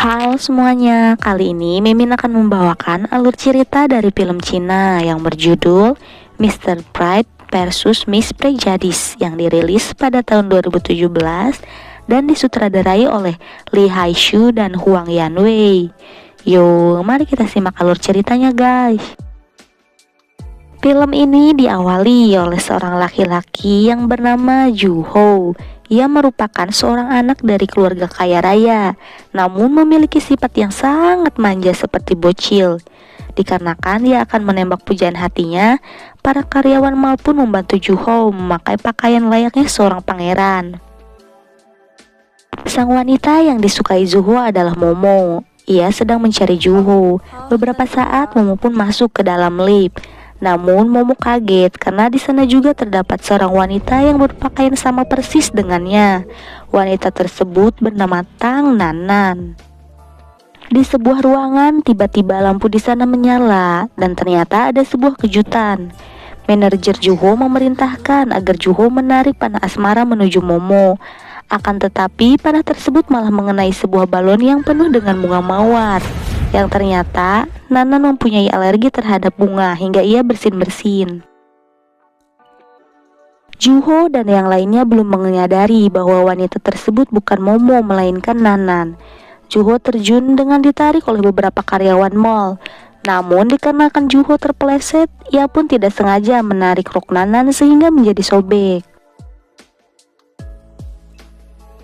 Halo semuanya, kali ini Mimin akan membawakan alur cerita dari film Cina yang berjudul Mr. Pride versus Miss Prejudice yang dirilis pada tahun 2017 dan disutradarai oleh Lee Haishu dan Huang Yanwei. Yuk, mari kita simak alur ceritanya guys. Film ini diawali oleh seorang laki-laki yang bernama Ju Ho. Ia merupakan seorang anak dari keluarga kaya raya, namun memiliki sifat yang sangat manja seperti bocil. Dikarenakan ia akan menembak pujaan hatinya, para karyawan mal pun membantu Ju Ho memakai pakaian layaknya seorang pangeran. Sang wanita yang disukai Ju Ho adalah Momo. Ia sedang mencari Ju Ho. Beberapa saat Momo pun masuk ke dalam lift. Namun Momo kaget karena di sana juga terdapat seorang wanita yang berpakaian sama persis dengannya. Wanita tersebut bernama Tang Nanan. Di sebuah ruangan, tiba-tiba lampu di sana menyala dan ternyata ada sebuah kejutan. Manajer Ju Ho memerintahkan agar Ju Ho menarik panah asmara menuju Momo. Akan tetapi panah tersebut malah mengenai sebuah balon yang penuh dengan bunga mawar. Yang ternyata Nanan mempunyai alergi terhadap bunga hingga ia bersin-bersin. Ju Ho dan yang lainnya belum menyadari bahwa wanita tersebut bukan Momo melainkan Nanan. Ju Ho terjun dengan ditarik oleh beberapa karyawan mall. Namun dikarenakan Ju Ho terpeleset, ia pun tidak sengaja menarik rok Nanan sehingga menjadi sobek.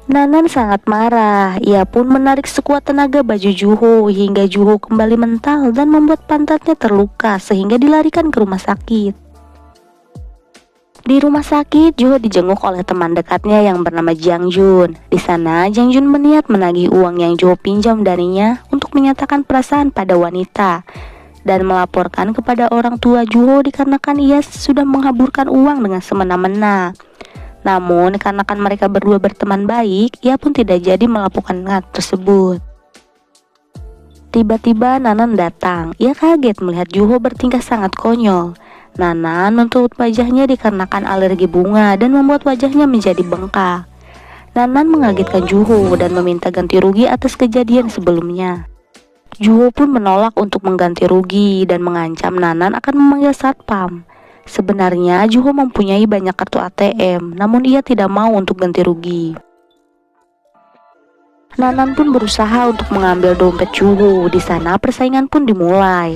Nanan sangat marah, ia pun menarik sekuat tenaga baju Ju Ho hingga Ju Ho kembali mental dan membuat pantatnya terluka sehingga dilarikan ke rumah sakit. Di rumah sakit, Ju Ho dijenguk oleh teman dekatnya yang bernama Jiang Jun. Di sana, Jiang Jun berniat menagih uang yang Ju Ho pinjam darinya untuk menyatakan perasaan pada wanita dan melaporkan kepada orang tua Ju Ho dikarenakan ia sudah menghaburkan uang dengan semena-mena. Namun karena mereka berdua berteman baik, ia pun tidak jadi melaporkan hal tersebut. Tiba-tiba Nanan datang. Ia kaget melihat Ju Ho bertingkah sangat konyol. Nanan menutup wajahnya dikarenakan alergi bunga dan membuat wajahnya menjadi bengkak. Nanan mengagetkan Ju Ho dan meminta ganti rugi atas kejadian sebelumnya. Ju Ho pun menolak untuk mengganti rugi dan mengancam Nanan akan memanggil satpam. Sebenarnya Ju Ho mempunyai banyak kartu ATM, namun ia tidak mau untuk ganti rugi. Nanan pun berusaha untuk mengambil dompet Ju Ho. Di sana persaingan pun dimulai.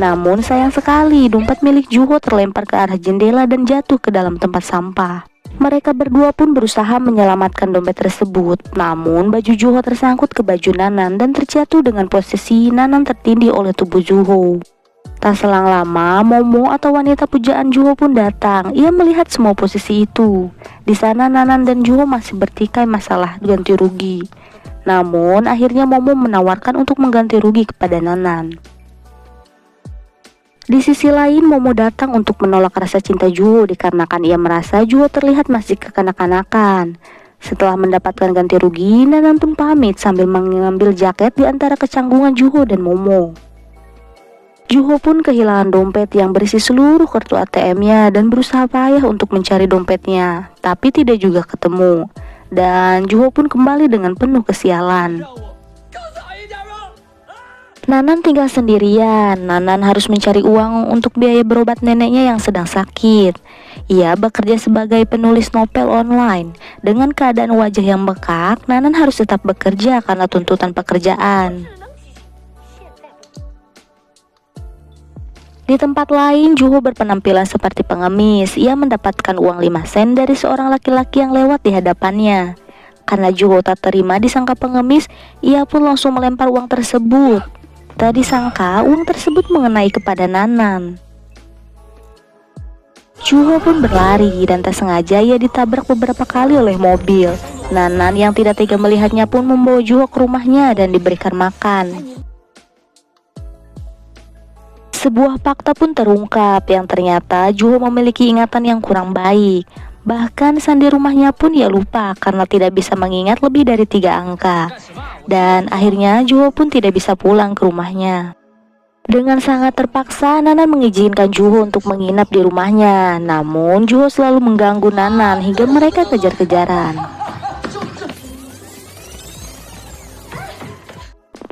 Namun sayang sekali dompet milik Ju Ho terlempar ke arah jendela dan jatuh ke dalam tempat sampah. Mereka berdua pun berusaha menyelamatkan dompet tersebut. Namun baju Ju Ho tersangkut ke baju Nanan dan terjatuh dengan posisi Nanan tertindih oleh tubuh Ju Ho. Tak selang lama, Momo atau wanita pujaan Ju Ho pun datang. Ia melihat semua posisi itu. Di sana Nanan dan Ju Ho masih bertikai masalah ganti rugi. Namun akhirnya Momo menawarkan untuk mengganti rugi kepada Nanan. Di sisi lain, Momo datang untuk menolak rasa cinta Ju Ho dikarenakan ia merasa Ju Ho terlihat masih kekanak-kanakan. Setelah mendapatkan ganti rugi, Nanan pun pamit sambil mengambil jaket di antara kecanggungan Ju Ho dan Momo. Ju Ho pun kehilangan dompet yang berisi seluruh kartu ATM-nya dan berusaha payah untuk mencari dompetnya, tapi tidak juga ketemu. Dan Ju Ho pun kembali dengan penuh kesialan. Nanan tinggal sendirian. Nanan harus mencari uang untuk biaya berobat neneknya yang sedang sakit. Ia bekerja sebagai penulis novel online. Dengan keadaan wajah yang bengkak, Nanan harus tetap bekerja karena tuntutan pekerjaan. Di tempat lain, Ju Ho berpenampilan seperti pengemis. Ia mendapatkan uang 5 sen dari seorang laki-laki yang lewat di hadapannya. Karena Ju Ho tak terima disangka pengemis, ia pun langsung melempar uang tersebut. Tak disangka uang tersebut mengenai kepada Nanan. Ju Ho pun berlari dan tak sengaja ia ditabrak beberapa kali oleh mobil. Nanan yang tidak tega melihatnya pun membawa Ju Ho ke rumahnya dan diberikan makan. Sebuah fakta pun terungkap yang ternyata Ju Ho memiliki ingatan yang kurang baik. Bahkan sandi rumahnya pun ia lupa karena tidak bisa mengingat lebih dari 3 angka. Dan akhirnya Ju Ho pun tidak bisa pulang ke rumahnya. Dengan sangat terpaksa, Nanan mengizinkan Ju Ho untuk menginap di rumahnya. Namun Ju Ho selalu mengganggu Nanan hingga mereka kejar-kejaran.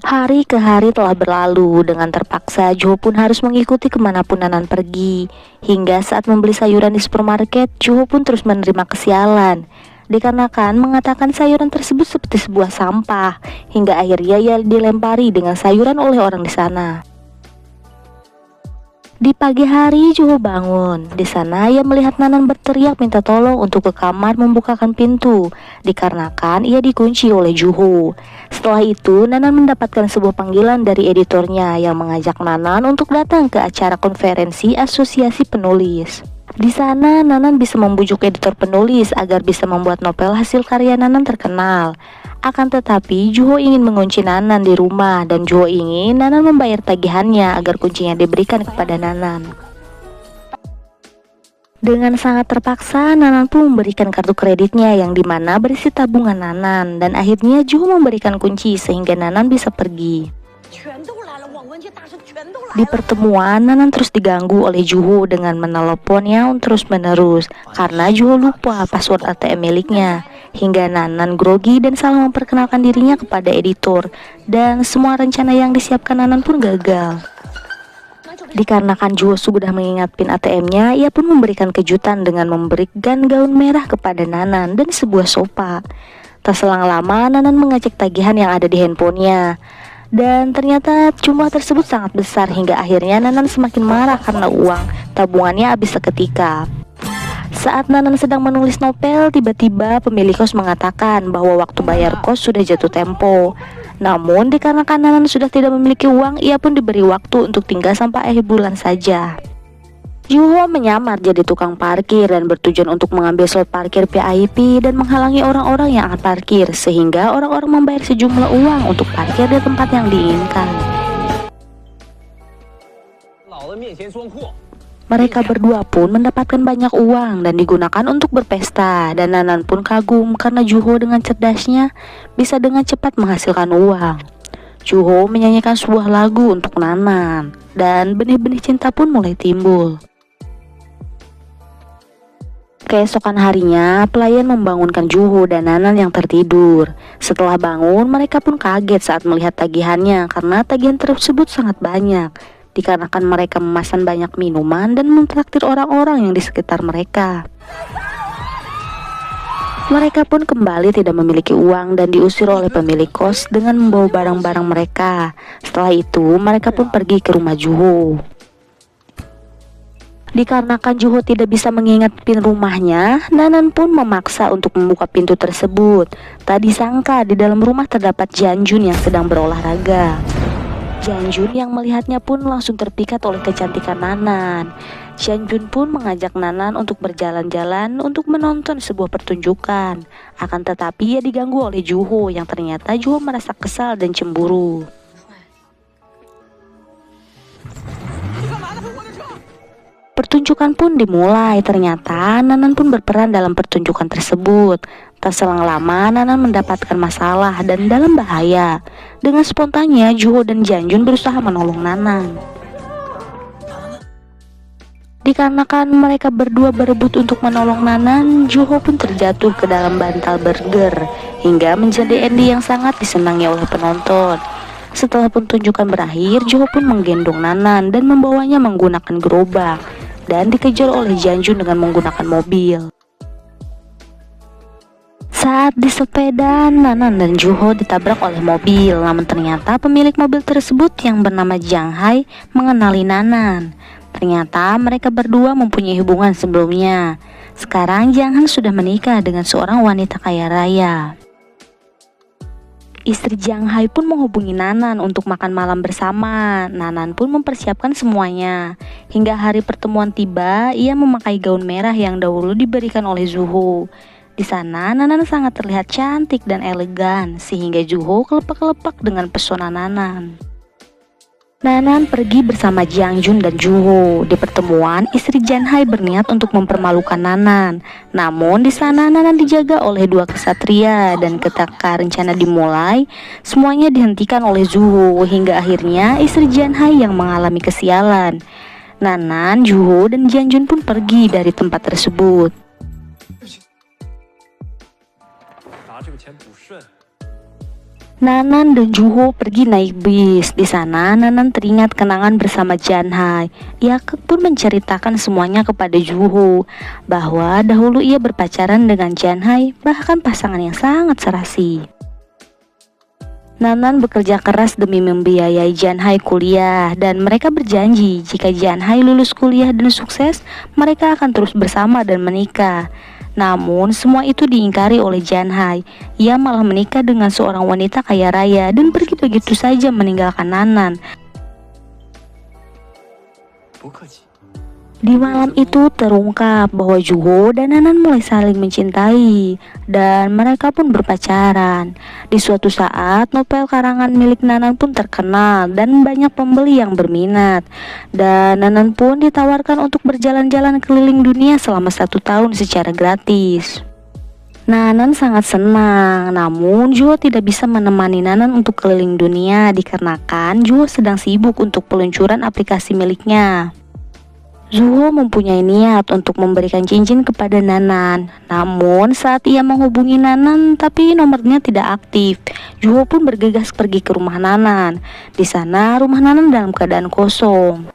Hari ke hari telah berlalu, dengan terpaksa Juho pun harus mengikuti kemanapun Nanan pergi. Hingga saat membeli sayuran di supermarket, Juho pun terus menerima kesialan. Dikarenakan mengatakan sayuran tersebut seperti sebuah sampah, hingga akhirnya ia dilempari dengan sayuran oleh orang di sana. Di pagi hari Juho bangun. Di sana ia melihat Nanan berteriak minta tolong untuk ke kamar membukakan pintu, dikarenakan ia dikunci oleh Juho. Setelah itu Nanan mendapatkan sebuah panggilan dari editornya yang mengajak Nanan untuk datang ke acara konferensi asosiasi penulis. Di sana Nanan bisa membujuk editor penulis agar bisa membuat novel hasil karya Nanan terkenal. Akan tetapi Juho ingin mengunci Nanan di rumah dan Juho ingin Nanan membayar tagihannya agar kuncinya diberikan kepada Nanan. Dengan sangat terpaksa Nanan pun memberikan kartu kreditnya yang dimana berisi tabungan Nanan, dan akhirnya Juho memberikan kunci sehingga Nanan bisa pergi. Di pertemuan, Nanan terus diganggu oleh Juho dengan meneleponnya terus-menerus karena Juho lupa password ATM miliknya. Hingga Nanan grogi dan salah memperkenalkan dirinya kepada editor, dan semua rencana yang disiapkan Nanan pun gagal. Dikarenakan Juho sudah mengingat PIN ATM-nya, ia pun memberikan kejutan dengan memberikan gaun merah kepada Nanan dan sebuah sofa. Tak selang lama, Nanan mengecek tagihan yang ada di handphonenya. Dan ternyata jumlah tersebut sangat besar hingga akhirnya Nanan semakin marah karena uang tabungannya habis seketika. Saat Nanan sedang menulis novel, tiba-tiba pemilik kos mengatakan bahwa waktu bayar kos sudah jatuh tempo. Namun dikarenakan Nanan sudah tidak memiliki uang, ia pun diberi waktu untuk tinggal sampai akhir bulan saja. Juho menyamar jadi tukang parkir dan bertujuan untuk mengambil slot parkir VIP dan menghalangi orang-orang yang akan parkir, sehingga orang-orang membayar sejumlah uang untuk parkir di tempat yang diinginkan. Mereka berdua pun mendapatkan banyak uang dan digunakan untuk berpesta, dan Nanan pun kagum karena Juho dengan cerdasnya bisa dengan cepat menghasilkan uang. Juho menyanyikan sebuah lagu untuk Nanan dan benih-benih cinta pun mulai timbul. Keesokan harinya, pelayan membangunkan Juho dan Nanan yang tertidur. Setelah bangun, mereka pun kaget saat melihat tagihannya karena tagihan tersebut sangat banyak. Dikarenakan mereka memesan banyak minuman dan mentraktir orang-orang yang di sekitar mereka. Mereka pun kembali tidak memiliki uang dan diusir oleh pemilik kos dengan membawa barang-barang mereka. Setelah itu, mereka pun pergi ke rumah Juho. Dikarenakan Juho tidak bisa mengingat PIN rumahnya, Nanan pun memaksa untuk membuka pintu tersebut. Tak disangka di dalam rumah terdapat Janjun yang sedang berolahraga. Janjun yang melihatnya pun langsung terpikat oleh kecantikan Nanan. Janjun pun mengajak Nanan untuk berjalan-jalan untuk menonton sebuah pertunjukan. Akan tetapi ia diganggu oleh Juho yang ternyata Juho merasa kesal dan cemburu. Pertunjukan pun dimulai. Ternyata Nanan pun berperan dalam pertunjukan tersebut. Tak selang lama Nanan mendapatkan masalah dan dalam bahaya. Dengan spontannya Juho dan Janjun berusaha menolong Nanan. Dikarenakan mereka berdua berebut untuk menolong Nanan, Juho pun terjatuh ke dalam bantal burger hingga menjadi ending yang sangat disenangi oleh penonton. Setelah pertunjukan berakhir, Juho pun menggendong Nanan dan membawanya menggunakan gerobak dan dikejar oleh Janjun dengan menggunakan mobil. Saat di sepeda, Nanan dan Juho ditabrak oleh mobil, namun ternyata pemilik mobil tersebut yang bernama Jang Hai mengenali Nanan. Ternyata mereka berdua mempunyai hubungan sebelumnya. Sekarang Jang Hai sudah menikah dengan seorang wanita kaya raya. Istri Jang Hai pun menghubungi Nanan untuk makan malam bersama. Nanan pun mempersiapkan semuanya. Hingga hari pertemuan tiba, ia memakai gaun merah yang dahulu diberikan oleh Juho. Di sana Nanan sangat terlihat cantik dan elegan, sehingga Juho kelepak-kelepak dengan pesona Nanan. Nanan pergi bersama Jangjun dan Juho. Di pertemuan, istri Jang Hai berniat untuk mempermalukan Nanan. Namun di sana Nanan dijaga oleh dua kesatria, dan ketika rencana dimulai, semuanya dihentikan oleh Juho hingga akhirnya istri Jang Hai yang mengalami kesialan. Nanan, Juho, dan Jangjun pun pergi dari tempat tersebut. Nanan dan Juho pergi naik bis. Di sana Nanan teringat kenangan bersama Janhai. Ia pun menceritakan semuanya kepada Juho bahwa dahulu ia berpacaran dengan Janhai, bahkan pasangan yang sangat serasi. Nanan bekerja keras demi membiayai Janhai kuliah dan mereka berjanji jika Janhai lulus kuliah dan sukses, mereka akan terus bersama dan menikah. Namun semua itu diingkari oleh Janhai. Ia malah menikah dengan seorang wanita kaya raya dan pergi begitu saja meninggalkan Nanan. Di malam itu terungkap bahwa Juho dan Nanan mulai saling mencintai dan mereka pun berpacaran. Di suatu saat novel karangan milik Nanan pun terkenal dan banyak pembeli yang berminat. Dan Nanan pun ditawarkan untuk berjalan-jalan keliling dunia selama 1 tahun secara gratis. Nanan sangat senang, namun Juho tidak bisa menemani Nanan untuk keliling dunia dikarenakan Juho sedang sibuk untuk peluncuran aplikasi miliknya. Juho mempunyai niat untuk memberikan cincin kepada Nanan. Namun saat ia menghubungi Nanan tapi nomornya tidak aktif, Juho pun bergegas pergi ke rumah Nanan. Di sana rumah Nanan dalam keadaan kosong.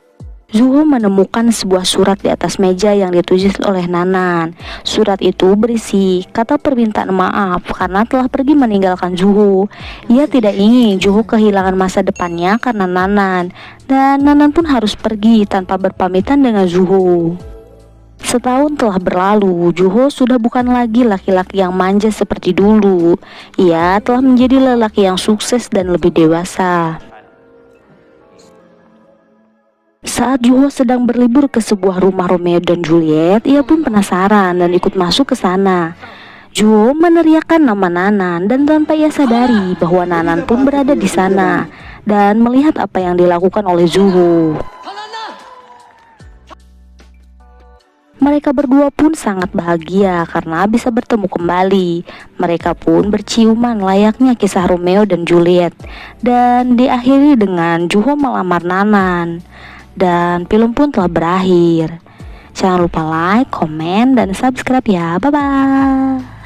Juho menemukan sebuah surat di atas meja yang ditulis oleh Nanan. Surat itu berisi kata permintaan maaf karena telah pergi meninggalkan Juho. Ia tidak ingin Juho kehilangan masa depannya karena Nanan. Dan Nanan pun harus pergi tanpa berpamitan dengan Juho. Setahun telah berlalu, Juho sudah bukan lagi laki-laki yang manja seperti dulu. Ia telah menjadi lelaki yang sukses dan lebih dewasa. Saat Juho sedang berlibur ke sebuah rumah Romeo dan Juliet, ia pun penasaran dan ikut masuk ke sana. Juho meneriakkan nama Nanan dan tanpa ia sadari bahwa Nanan pun berada di sana dan melihat apa yang dilakukan oleh Juho. Mereka berdua pun sangat bahagia karena bisa bertemu kembali. Mereka pun berciuman layaknya kisah Romeo dan Juliet dan diakhiri dengan Juho melamar Nanan. Dan film pun telah berakhir. Jangan lupa like, komen, dan subscribe ya. Bye-bye.